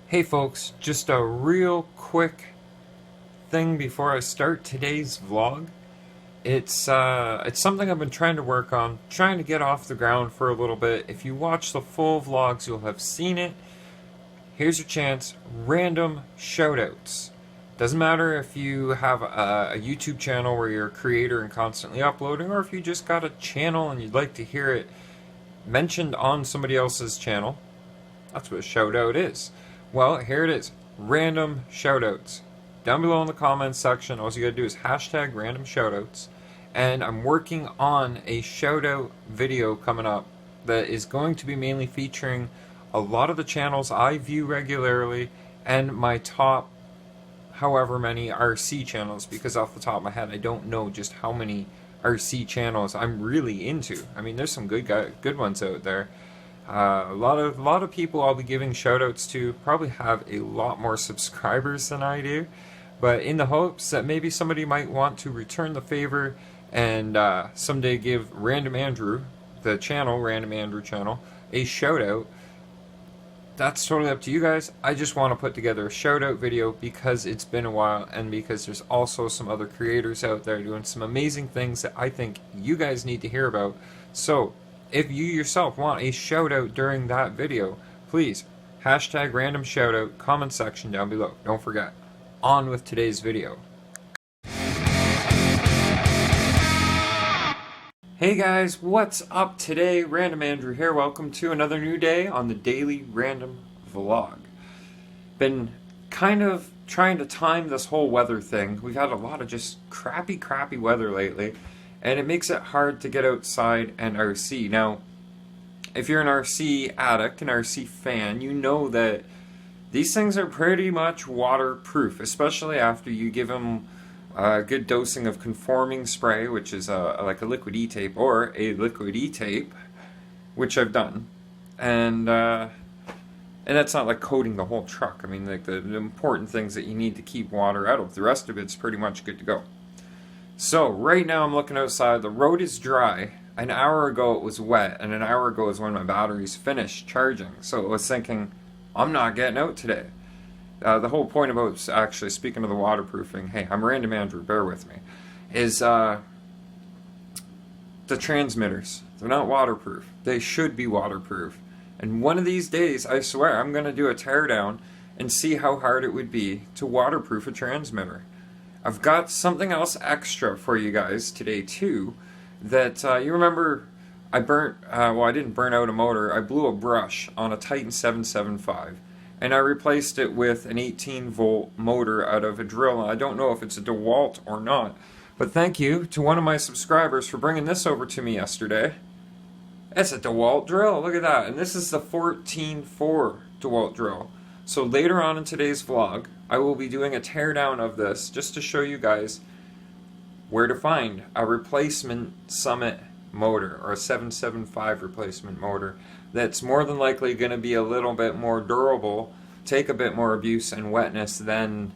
Hey folks, just a real quick thing before I start today's vlog. It's something I've been trying to work on, trying to get off the ground for a little bit. If you watch the full vlogs, you'll have seen it. Here's your chance, random shoutouts. Doesn't matter if you have a YouTube channel where you're a creator and constantly uploading, or if you just got a channel and you'd like to hear it mentioned on somebody else's channel. That's what a shoutout is. Well, here it is. Random shoutouts. Down below in the comments section, all you gotta do is hashtag random shoutouts. And I'm working on a shoutout video coming up that is going to be mainly featuring a lot of the channels I view regularly and my top however many RC channels, because off the top of my head I don't know just how many RC channels I'm really into. I mean, there's some good ones out there. A lot of people I'll be giving shoutouts to probably have a lot more subscribers than I do, but in the hopes that maybe somebody might want to return the favor and someday give Random Andrew, the channel, Random Andrew channel, a shoutout. That's totally up to you guys. I just want to put together a shoutout video because it's been a while and because there's also some other creators out there doing some amazing things that I think you guys need to hear about. So if you yourself want a shout out during that video, please hashtag random shoutout, comment section down below. Don't forget. On with today's video. Hey guys, what's up today? Random Andrew here. Welcome to another new day on the Daily Random Vlog. Been kind of trying to time this whole weather thing. We've had a lot of just crappy weather lately, and it makes it hard to get outside and RC. Now, if you're an RC addict, an RC fan, you know that these things are pretty much waterproof, especially after you give them a good dosing of conforming spray, which is like a liquid E-tape, or a liquid E-tape, which I've done. And that's not like coating the whole truck. I mean, like the important things that you need to keep water out of. The rest of it's pretty much good to go. So right now I'm looking outside, the road is dry. An hour ago it was wet, and an hour ago is when my batteries finished charging. So I was thinking, I'm not getting out today. The whole point about, actually speaking of the waterproofing, hey, I'm Random Andrew, bear with me, is the transmitters. They're not waterproof. They should be waterproof. And one of these days, I swear, I'm going to do a teardown and see how hard it would be to waterproof a transmitter. I've got something else extra for you guys today too, that you remember I burnt, well, I didn't burn out a motor, I blew a brush on a Titan 775, and I replaced it with an 18-volt motor out of a drill. I don't know if it's a Dewalt or not, but thank you to one of my subscribers for bringing this over to me yesterday. It's a Dewalt drill, look at that, and this is the 14.4 Dewalt drill. So later on in today's vlog, I will be doing a teardown of this just to show you guys where to find a replacement Summit motor, or a 775 replacement motor that's more than likely going to be a little bit more durable, take a bit more abuse and wetness than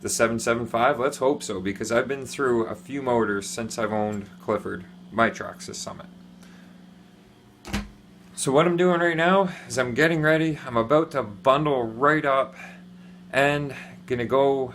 the 775. Let's hope so, because I've been through a few motors since I've owned Clifford, my Traxxas Summit. So what I'm doing right now is I'm getting ready. I'm about to bundle right up and gonna go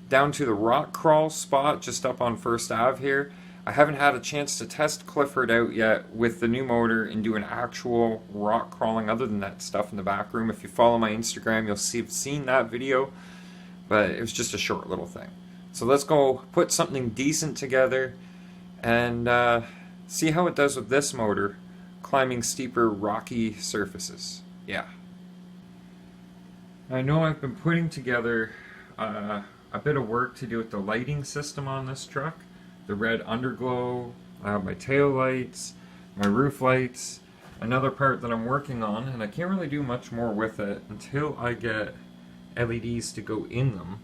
down to the rock crawl spot just up on First Ave here. I haven't had a chance to test Clifford out yet with the new motor and do an actual rock crawling other than that stuff in the back room. If you follow my Instagram, you'll seen that video, but it was just a short little thing. So let's go put something decent together and see how it does with this motor climbing steeper rocky surfaces. Yeah. I know I've been putting together a bit of work to do with the lighting system on this truck. The red underglow, my tail lights, my roof lights, another part that I'm working on, and I can't really do much more with it until I get LEDs to go in them.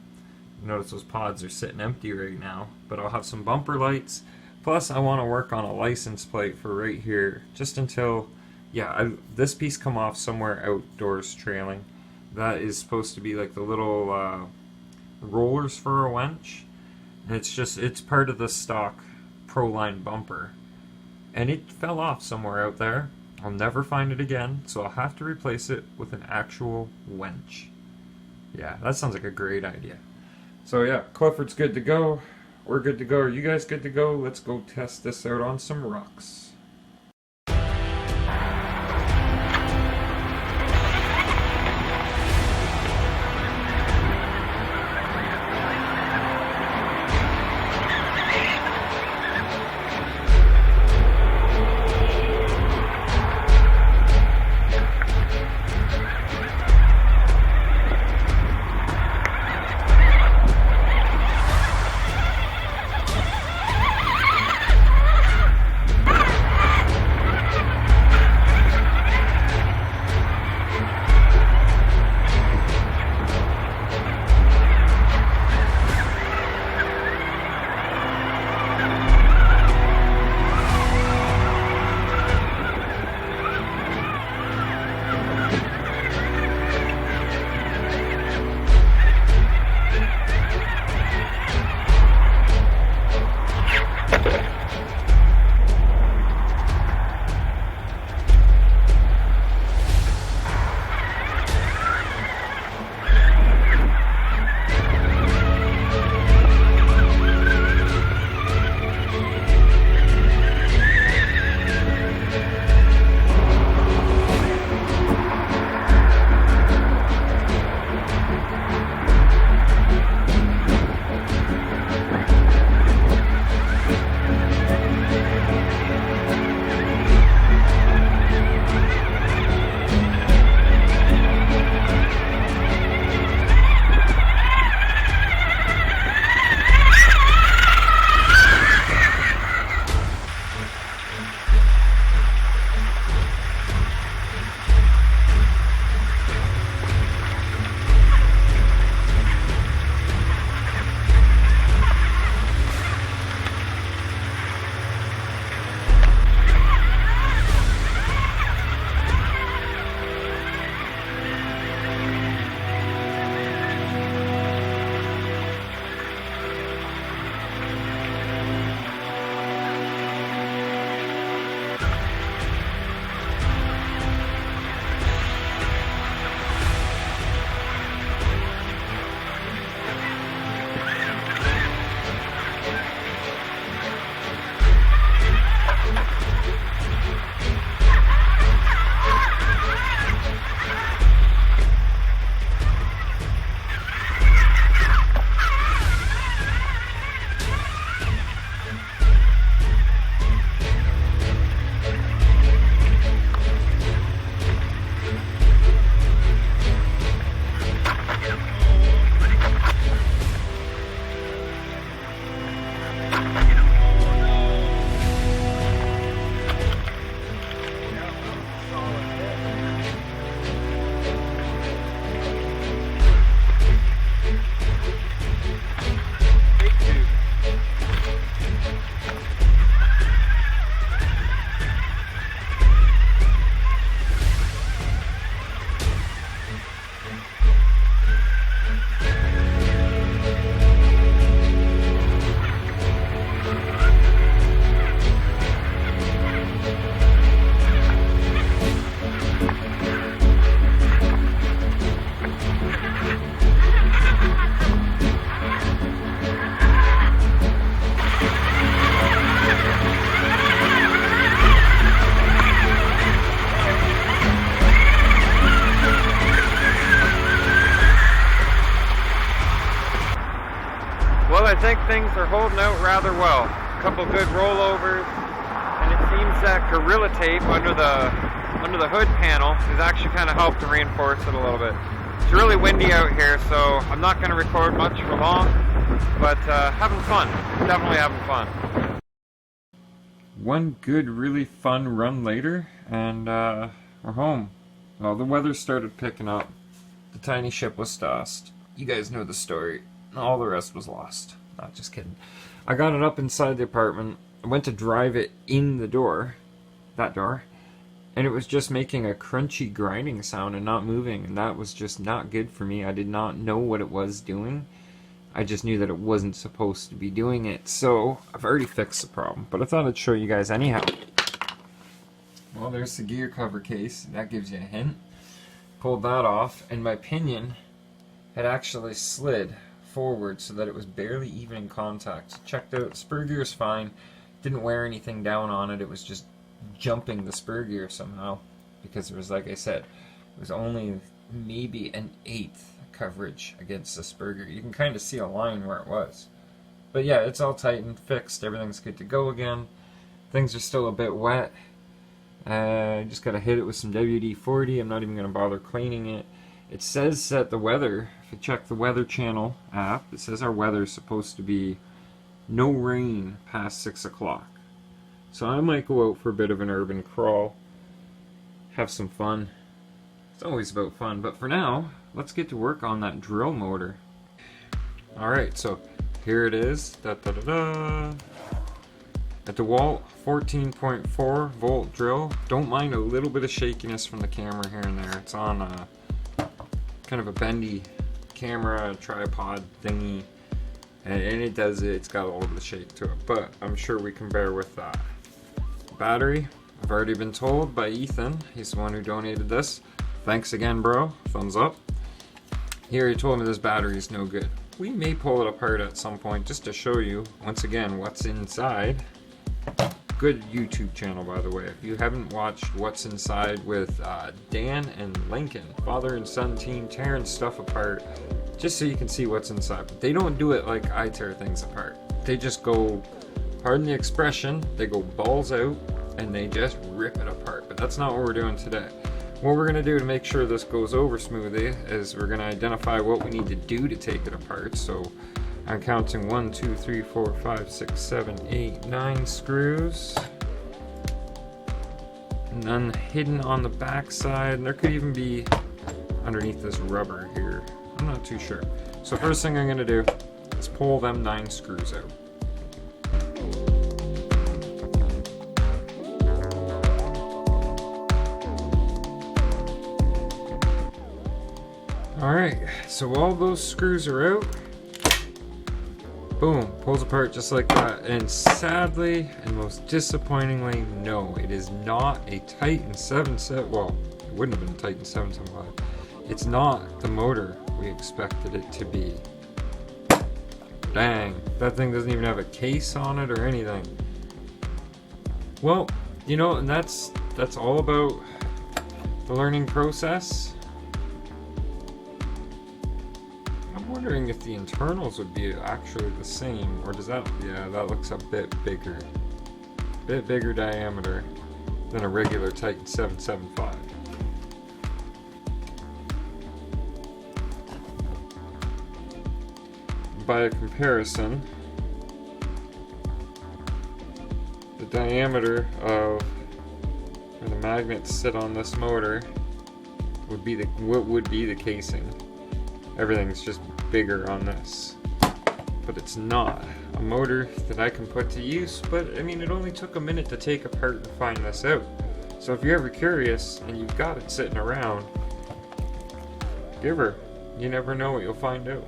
Notice those pods are sitting empty right now, but I'll have some bumper lights. Plus I want to work on a license plate for right here, just until, yeah, this piece come off somewhere outdoors trailing. That is supposed to be like the little rollers for a winch. It's part of the stock Proline bumper, and it fell off somewhere out there. I'll never find it again, so I'll have to replace it with an actual winch. Yeah, that sounds like a great idea. So yeah, Clifford's good to go. We're good to go. Are you guys good to go? Let's go test this out on some rocks. I think things are holding out rather well. A couple good rollovers, and it seems that Gorilla Tape under the hood panel has actually kind of helped to reinforce it a little bit. It's really windy out here, so I'm not going to record much for long, but having fun. Definitely having fun. One good, really fun run later, and we're home. Well, the weather started picking up. The tiny ship was tossed. You guys know the story. All the rest was lost. Not just kidding. I got it up inside the apartment. I went to drive it in the door. That door. And it was just making a crunchy grinding sound and not moving. And that was just not good for me. I did not know what it was doing. I just knew that it wasn't supposed to be doing it. So, I've already fixed the problem. But I thought I'd show you guys anyhow. Well, there's the gear cover case. That gives you a hint. Pulled that off. And my pinion had actually slid forward so that it was barely even in contact. Checked out, spur gear is fine, didn't wear anything down on it, it was just jumping the spur gear somehow, because it was, like I said, it was only maybe an eighth coverage against the spur gear. You can kind of see a line where it was. But yeah, it's all tightened, fixed, everything's good to go again. Things are still a bit wet. Just gotta hit it with some WD-40. I'm not even gonna bother cleaning it. It says that the weather, if you check the Weather Channel app, it says our weather is supposed to be no rain past 6 o'clock. So I might go out for a bit of an urban crawl, have some fun. It's always about fun, but for now, let's get to work on that drill motor. Alright, so here it is. A Dewalt 14.4 volt drill. Don't mind a little bit of shakiness from the camera here and there. It's on kind of a bendy camera tripod thingy, and it does it. It's got a little bit of shake to it, but I'm sure we can bear with that. Battery, I've already been told by Ethan, he's the one who donated this. Thanks again, bro. Thumbs up. Here, he told me this battery is no good. We may pull it apart at some point just to show you once again what's inside. Good YouTube channel, by the way. If you haven't watched What's Inside with Dan and Lincoln, father and son team tearing stuff apart, just so you can see what's inside. But they don't do it like I tear things apart. They just go, pardon the expression, they go balls out and they just rip it apart. But that's not what we're doing today. What we're going to do to make sure this goes over smoothly is we're going to identify what we need to do to take it apart. So I'm counting 1, 2, 3, 4, 5, 6, 7, 8, 9 screws. None hidden on the back side. And there could even be underneath this rubber here. I'm not too sure. So first thing I'm going to do is pull them 9 screws out. Alright, so all those screws are out. Boom, pulls apart just like that. And sadly, and most disappointingly, no, it is not a Titan 775. Well, it wouldn't have been a Titan 775. It's not the motor we expected it to be. Dang, that thing doesn't even have a case on it or anything. Well, you know, and that's all about the learning process. I'm wondering if the internals would be actually the same, or does that, yeah, that looks a bit bigger diameter than a regular Titan 775. By comparison, the diameter of where the magnets sit on this motor would be what would be the casing. Everything's just bigger on this, but it's not a motor that I can put to use. But I mean, it only took a minute to take apart and find this out. So if you're ever curious and you've got it sitting around, give her. You never know what you'll find out.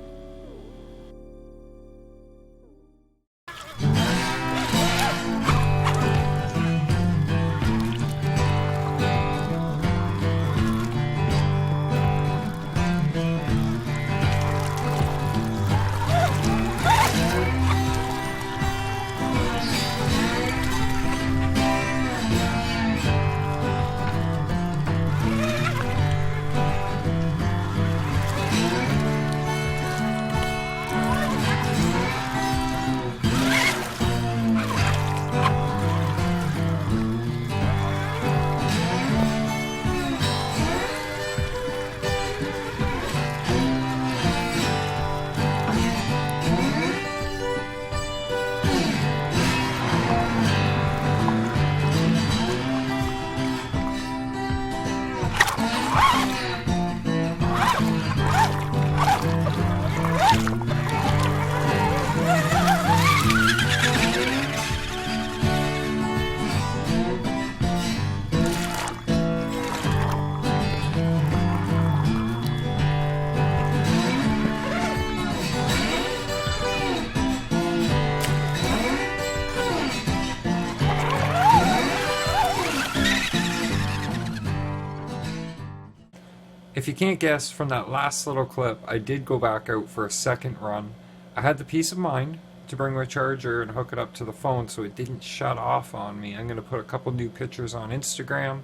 if you can't guess from that last little clip, I did go back out for a second run. I had the peace of mind to bring my charger and hook it up to the phone so it didn't shut off on me. I'm going to put a couple new pictures on Instagram.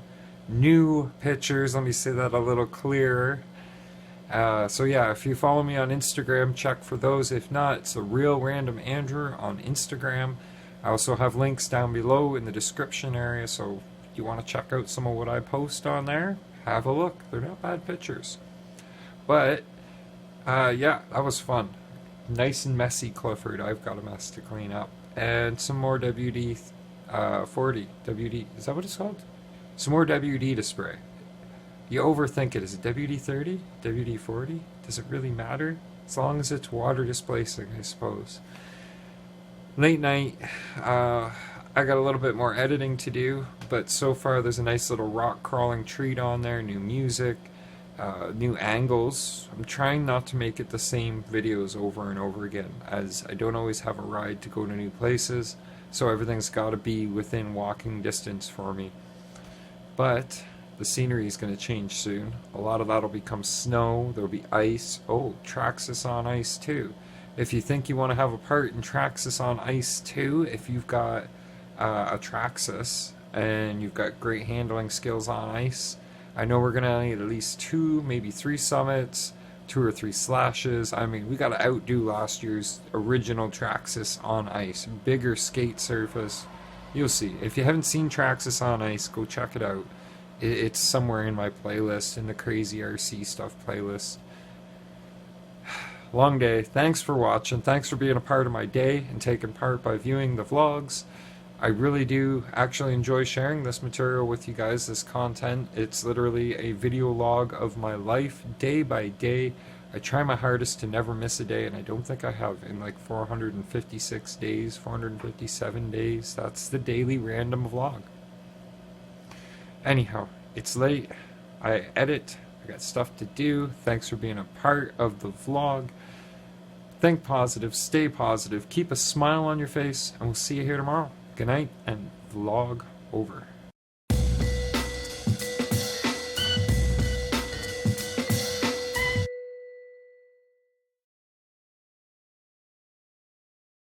New pictures, let me say that a little clearer. So yeah, if you follow me on Instagram, check for those. If not, it's a real random Andrew on Instagram. I also have links down below in the description area, so if you want to check out some of what I post on there, have a look. They're not bad pictures. But yeah, that was fun. Nice and messy Clifford. I've got a mess to clean up. And some more WD 40. WD, is that what it's called? Some more WD to spray. You overthink it. Is it WD 30? WD 40? Does it really matter? As long as it's water displacing, I suppose. Late night. I got a little bit more editing to do, but so far there's a nice little rock crawling treat on there, new music, new angles. I'm trying not to make it the same videos over and over again, as I don't always have a ride to go to new places, so everything's got to be within walking distance for me. But the scenery is going to change soon. A lot of that will become snow, there'll be ice. Oh, Traxxas on ice too. If you think you want to have a part in Traxxas on ice too, if you've got a Traxxas and you've got great handling skills on ice, I know we're gonna need at least 2, maybe 3 summits, 2 or 3 slashes. I mean, we gotta outdo last year's original Traxxas on ice. Bigger skate surface. You'll see. If you haven't seen Traxxas on ice, go check it out. It's somewhere in my playlist, in the Crazy RC Stuff playlist. Long day. Thanks for watching. Thanks for being a part of my day and taking part by viewing the vlogs. I really do actually enjoy sharing this material with you guys, this content. It's literally a video log of my life, day by day. I try my hardest to never miss a day, and I don't think I have in like 456 days, 457 days. That's the daily random vlog. Anyhow, it's late. I edit. I got stuff to do. Thanks for being a part of the vlog. Think positive, stay positive, keep a smile on your face, and we'll see you here tomorrow. Good night, and vlog over.